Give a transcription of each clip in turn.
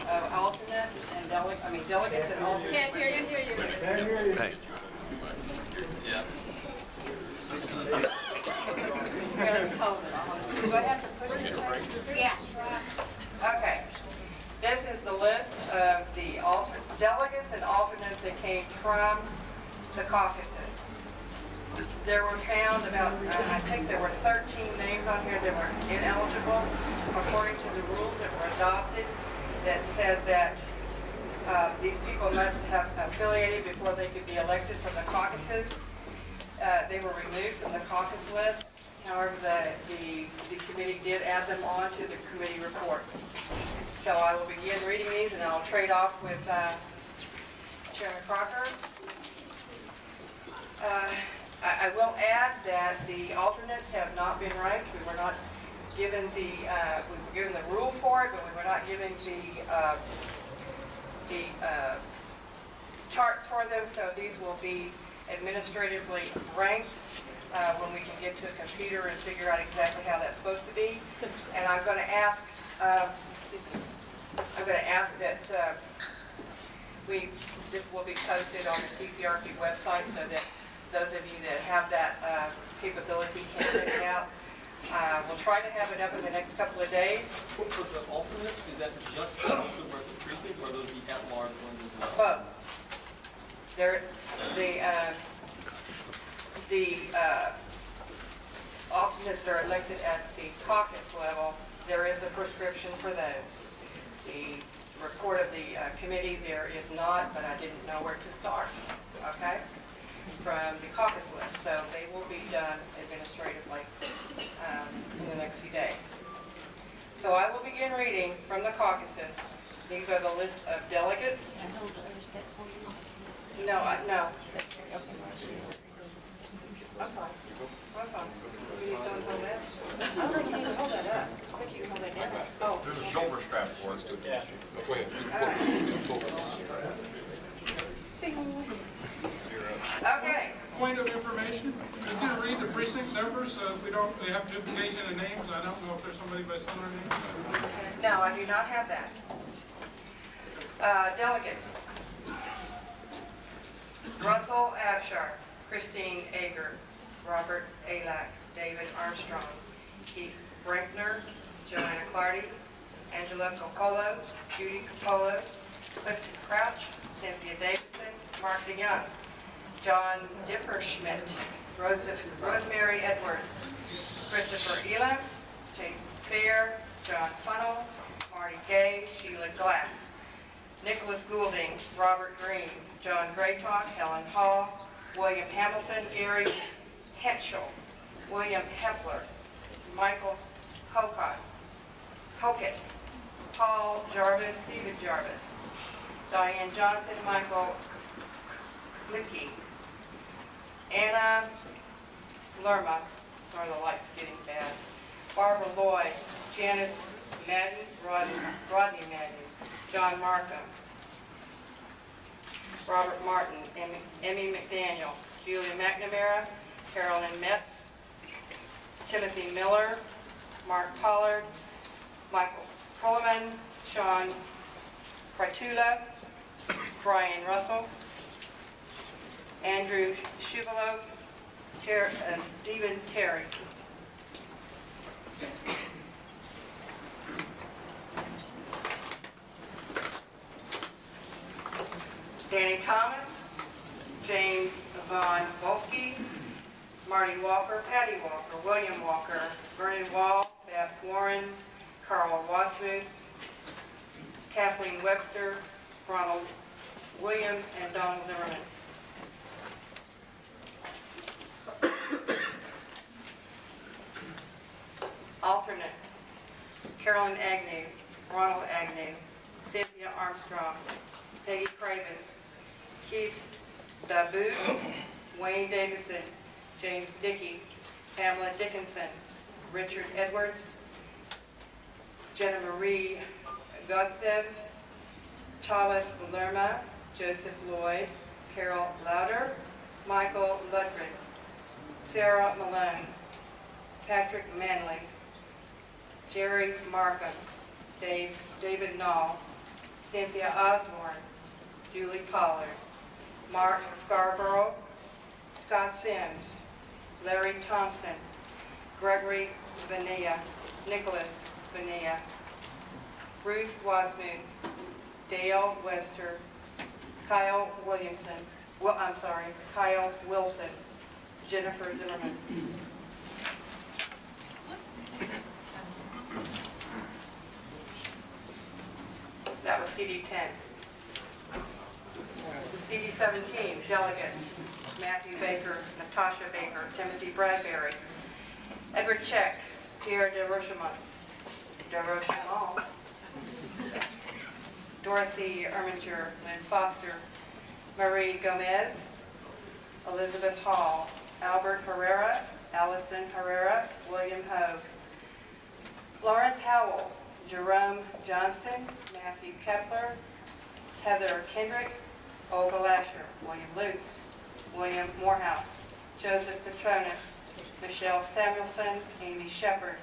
of alternates and delegates and alternates. Can't hear you. Hey. Yeah. Here, let's close it. Do I have to push it? Yeah. Okay. This is the list of the delegates and alternates that came from the caucuses. There were found about, I think there were 13 names on here that were ineligible according to the rules that were adopted that said that these people must have affiliated before they could be elected from the caucuses. They were removed from the caucus list. However, the committee did add them on to the committee report. So I will begin reading these, and I'll trade off with Chairman Crocker. I will add that the alternates have not been ranked. We were not given we were given the rule for it, but we were not given the charts for them. So these will be administratively ranked when we can get to a computer and figure out exactly how that's supposed to be. And I'm going to ask that this will be posted on the TCRP website so that those of you that have that capability can check it out. We'll try to have it up in the next couple of days. For the alternates, is that just the precinct or those the at-large ones as well? Both. The alternates that are elected at the caucus level, there is a prescription for those. The report of the committee, there is not, but I didn't know where to start, okay, from the caucus list. So they will be done administratively in the next few days. So I will begin reading from the caucuses. These are the list of delegates. No. I'm fine. I'm fine. You need someone to hold that? I don't think you need to hold that up. I think you can hold that down. Oh. There's a shoulder strap for us, too. Yeah. Go ahead. Okay. Point of information, I'm going to read the precinct numbers, so if we have duplication of names, I don't know if there's somebody by similar name. No, I do not have that. Delegates. Russell Abshar, Christine Ager, Robert Alak, David Armstrong, Keith Brinkner, Joanna Clardy, Angela Coppola, Judy Coppola, Clifton Crouch, Cynthia Davidson, Mark DeYoung, John Dipperschmidt, Rosemary Edwards, Christopher Elam, Jason Fair, John Funnell, Marty Gay, Sheila Glass, Nicholas Goulding, Robert Green, John Graytalk, Helen Hall, William Hamilton, Gary Henschel, William Hepler, Michael Hockett, Paul Jarvis, Stephen Jarvis, Diane Johnson, Michael Licky, Anna Lerma, sorry the light's getting bad, Barbara Lloyd, Janice Madden, Rodney Madden, John Markham, Robert Martin, Emmy McDaniel, Julia McNamara, Carolyn Metz, Timothy Miller, Mark Pollard, Michael Coleman, Sean Pritula, Brian Russell, Andrew Shuvalov, Stephen Terry. Danny Thomas, James Von Volsky, Marty Walker, Patty Walker, William Walker, Vernon Wall, Babs Warren, Carl Wasmuth, Kathleen Webster, Ronald Williams, and Donald Zimmerman. Alternate, Carolyn Agnew, Ronald Agnew, Cynthia Armstrong, Peggy Cravens, Keith Dabu, Wayne Davison, James Dickey, Pamela Dickinson, Richard Edwards, Jenna Marie Godsev, Thomas Lerma, Joseph Lloyd, Carol Lauder, Michael Ludgren, Sarah Malone, Patrick Manley, Jerry Markham, David Nall, Cynthia Osborne, Julie Pollard, Mark Scarborough, Scott Sims, Larry Thompson, Gregory Vanilla, Nicholas Vanilla, Ruth Wasmuth, Dale Webster, Kyle Wilson, Jennifer Zimmerman. That was CD 10. The CD 17, delegates, Matthew Baker, Natasha Baker, Timothy Bradbury, Edward Check, Pierre de Rochemont, Dorothy Erminger, Lynn Foster, Marie Gomez, Elizabeth Hall, Albert Herrera, Allison Herrera, William Hogue, Lawrence Howell, Jerome Johnston, Matthew Kepler, Heather Kendrick, Olga Lasher, William Luce, William Morehouse, Joseph Petronas, Michelle Samuelson, Amy Shepard,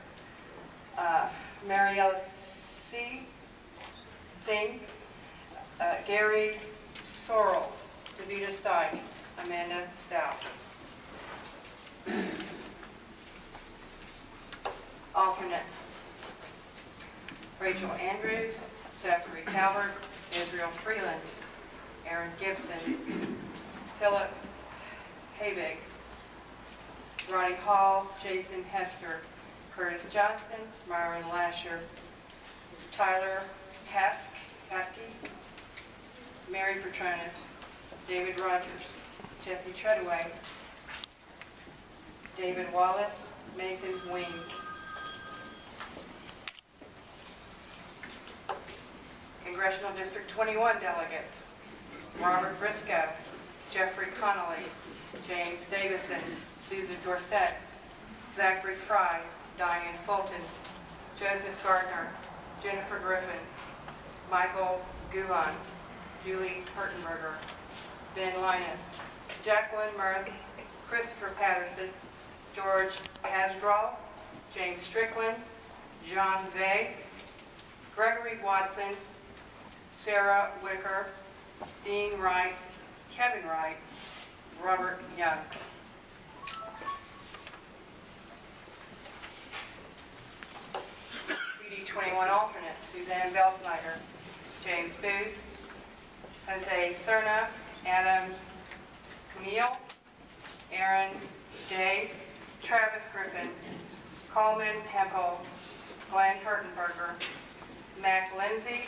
Mariella Singh, Gary Sorrells, Davida Stein, Amanda Stout. Alternates: Rachel Andrews, Zachary Calvert, Israel Freeland, Aaron Gibson, Philip Habig, Ronnie Hall, Jason Hester, Curtis Johnston, Myron Lasher, Tyler Haskey, Mary Petronas, David Rogers, Jesse Treadaway, David Wallace, Mason Weems. Congressional District 21 delegates: Robert Briscoe, Jeffrey Connolly, James Davison, Susan Dorsett, Zachary Fry, Diane Fulton, Joseph Gardner, Jennifer Griffin, Michael Guvan, Julie Hertenberger, Ben Linus, Jacqueline Murth, Christopher Patterson, George Hasdraw, James Strickland, John Vay, Gregory Watson, Sarah Wicker, Dean Wright, Kevin Wright, Robert Young. CD 21 alternates: Suzanne Belsnider, James Booth, Jose Cerna, Adam Camille, Aaron Day, Travis Griffin, Coleman Hempel, Glenn Hertenberger, Mac Lindsay,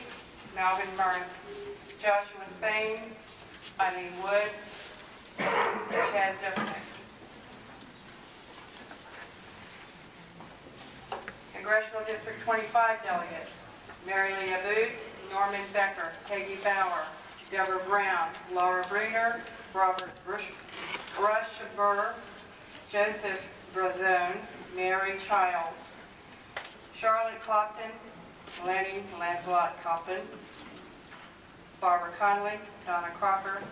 Malvin Murray, Joshua Spain, Eileen Wood, Chad Zephyr. Congressional District 25 delegates: Mary Lee Abood, Norman Becker, Peggy Bauer, Deborah Brown, Laura Bruner, Robert Rushburr, Joseph Brazone, Mary Childs, Charlotte Clopton, Lenny Lancelot Coppin, Barbara Conley, Donna Crocker,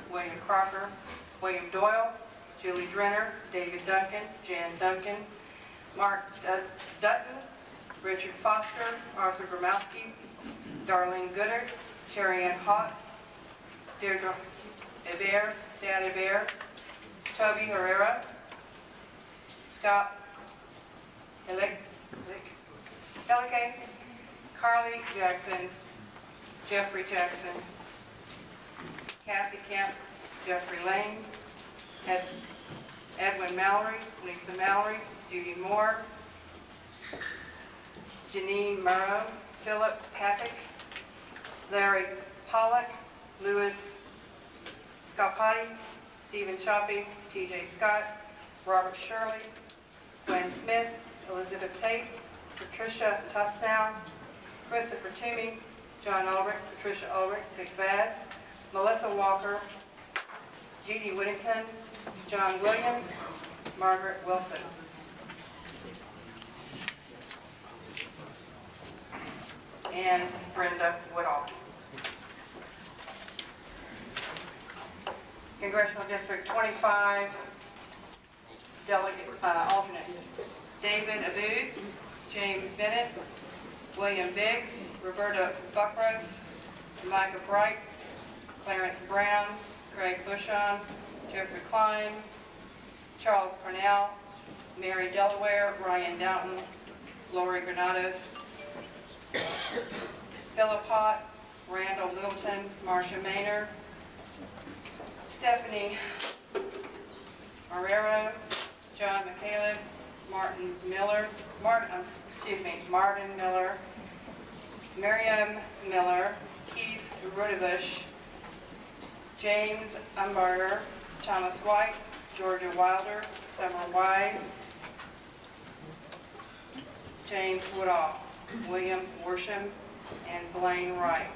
William Doyle, Julie Drenner, David Duncan, Jan Duncan, Mark Dutton, Richard Foster, Arthur Gromowski, Darlene Goodard, Terry Ann Hott, Deirdre Hebert, Dan Hebert, Toby Herrera, Scott Helicke, Carly Jackson, Jeffrey Jackson, Kathy Kemp, Jeffrey Lane, Edwin Mallory, Lisa Mallory, Judy Moore, Janine Murrow, Philip Papik, Larry Pollock, Louis Scapati, Stephen Choppy, TJ Scott, Robert Shirley, Glenn Smith, Elizabeth Tate, Patricia Tusnow, Christopher Toomey, John Ulrich, Patricia Ulrich, Big Bad, Melissa Walker, Judy Whittington, John Williams, Margaret Wilson. And Brenda Woodall. Congressional District 25 alternates: David Abood, James Bennett, William Biggs, Roberta Buckros, Micah Bright, Clarence Brown, Greg Bushon, Jeffrey Klein, Charles Cornell, Mary Delaware, Ryan Downton, Lori Granados, Philip Hott, Randall Littleton, Marcia Maynard, Stephanie Marrero, John McCaleb, Martin Miller, Miriam Miller, Keith Rudebush, James Umbarger, Thomas White, Georgia Wilder, Summer Wise, James Woodall, William Worsham, and Blaine Wright.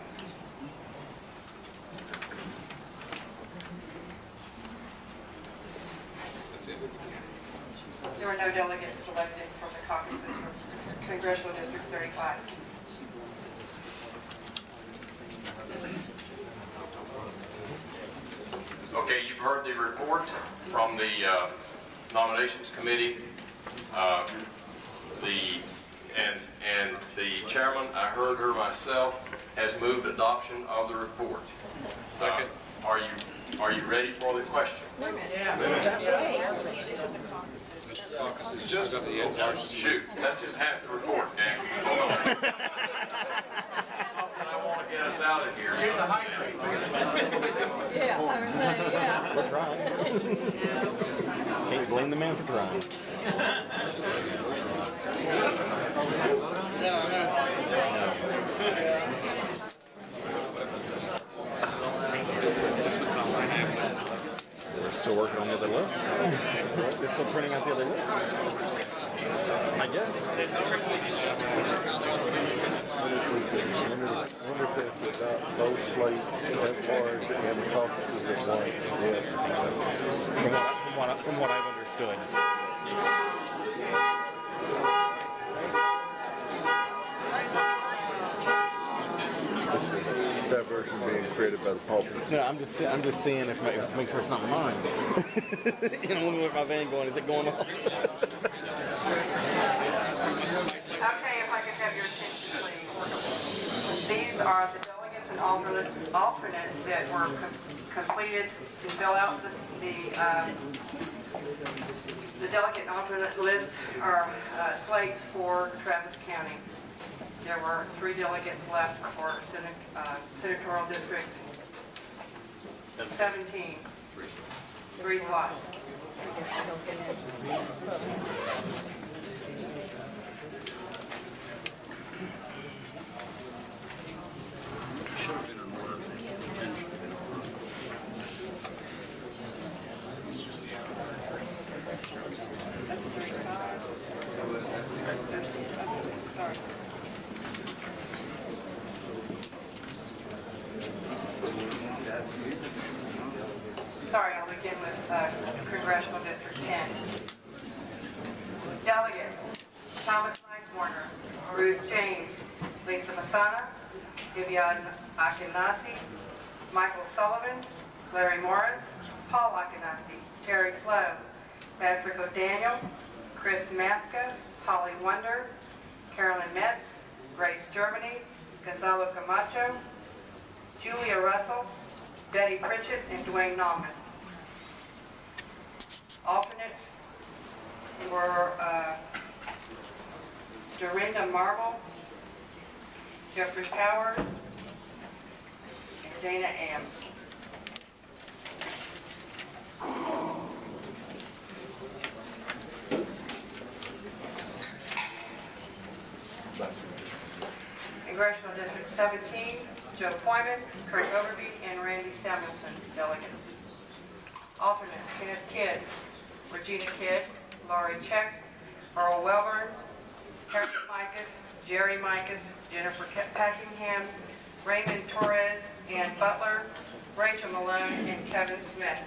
There were no delegates selected from the caucuses for Congressional District 35. Okay, you've heard the report from the nominations committee. And the chairman, I heard her myself, has moved adoption of the report. Second. Are you ready for the question? Shoot, that's just half the report, gang. Hold on. I want to get us out of here. Yeah, I was saying, yeah. We're trying. Can't blame the man for trying. We're still working on the other list. They're still printing out the other list. I guess. I wonder if they put out both slates at large and the caucuses at once. Yes. From what I've understood. That version being created by the pulpit. No, I'm just seeing if make sure it's not mine. You know, I'm looking at my van going, is it going off? Okay, if I could have your attention, please. These are the delegates and alternates that were completed to fill out the delegate and alternate lists are slates for Travis County. There were 3 delegates left for Senatorial District 17. 3 slots. Should have been in order. That's 35. Sorry. Sorry, I'll begin with Congressional District 10. Delegates: Thomas Nicewarner, Ruth James, Lisa Masana, Vivian Akinasi, Michael Sullivan, Larry Morris, Paul Akinasi, Terry Flo, Patrick O'Daniel, Chris Maska, Holly Wonder, Carolyn Metz, Grace Germany, Gonzalo Camacho, Julia Russell, Betty Pritchett, and Dwayne Nauman. Alternates were Dorinda Marble, Jeffrey Powers, and Dana Ames. Congressional District 17, Joe Foyman, Kurt Overby, and Randy Samuelson, delegates. Alternates: Kenneth Kidd, Regina Kidd, Laurie Check, Earl Welburn, Harriet Micas, Jerry Micas, Jennifer Packingham, Raymond Torres, Ann Butler, Rachel Malone, and Kevin Smith.